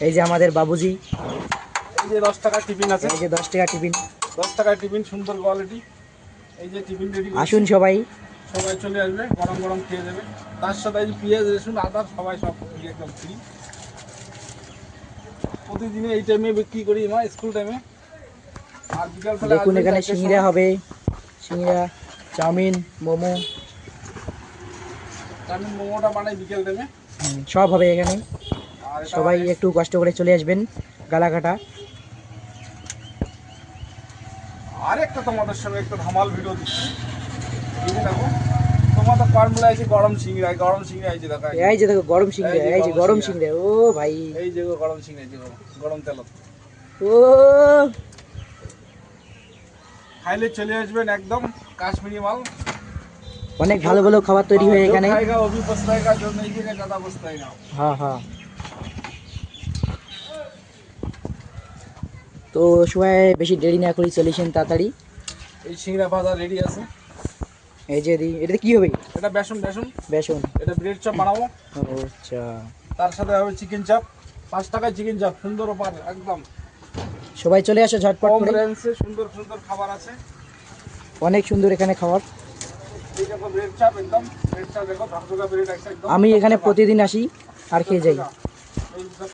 এই যে আমাদের বাবুজি, এই যে 10 টাকা টিফিন আছে, এই যে 10 টাকা টিফিন, 10 টাকা টিফিন, সুন্দর কোয়ালিটি। এই যে টিফিন রেডি, আসুন সবাই চলে আসবে, গরম গরম খেয়ে যাবে। তার সাথে এই যে পেঁয়াজ রসুন আদা সবাই সব একদম ফ্রি। প্রতিদিনে এই টাইমে বিক্রি করি মা, স্কুল টাইমে। আর বিকালবেলা দেখুন এখানে সিঙ্গড়া হবে, সিঙ্গড়া, চাউমিন, মোমো, আমি মোমোটা বানাই বিকেল টাইমে। সব হবে এখানে। আর সবাই একটু কষ্ট করে চলে আসবেন গালাঘাটা। আরেকটা তোমাদের সঙ্গে একটা ধামাল ভিডিও দিচ্ছি, এই যে দেখো তোমাদের ফর্মুলা আছে গরম সিঙ্গড়া, গরম সিঙ্গড়া এই যে দেখো, এই যে দেখো গরম সিঙ্গড়া, এই যে গরম সিঙ্গড়া, ও ভাই, এই যে গরম সিঙ্গড়া, এই যে গরম তেল ও খাইলে চলে আসবেন, একদম কাশ্মীরি মাল। অনেক ভালো ভালো খাবার তৈরি হয় এখানে। খাইগা অভি পস্তাएगा, जो नहीं खाएगा ज्यादा पछताएगा। হ্যাঁ হ্যাঁ। তো সবাই বেশি দেরি না করি চলেছেন তাড়াতাড়ি। এই সিঙ্গড়া ভাজা রেডি আছে। এই যে এটা কি হবে? এটা বেসন, বেসন বেসন। এটা ব্রেড চপ বানাবো। ও আচ্ছা। তার সাথে হবে চিকেন চাপ, 5 টাকায় চিকেন চাপ, সুন্দর অফার একদম। সবাই চলে আসো ঝটপট কম করে, রেঞ্জে সুন্দর সুন্দর খাবার আছে। অনেক সুন্দর এখানে খাবার। এই দেখো ব্রেড চাপ, একদম ব্রেড চাপ দেখো, 10 টাকা ব্রেড আছে একদম। আমি এখানে প্রতিদিন আসি আর খেয়ে যাই। এই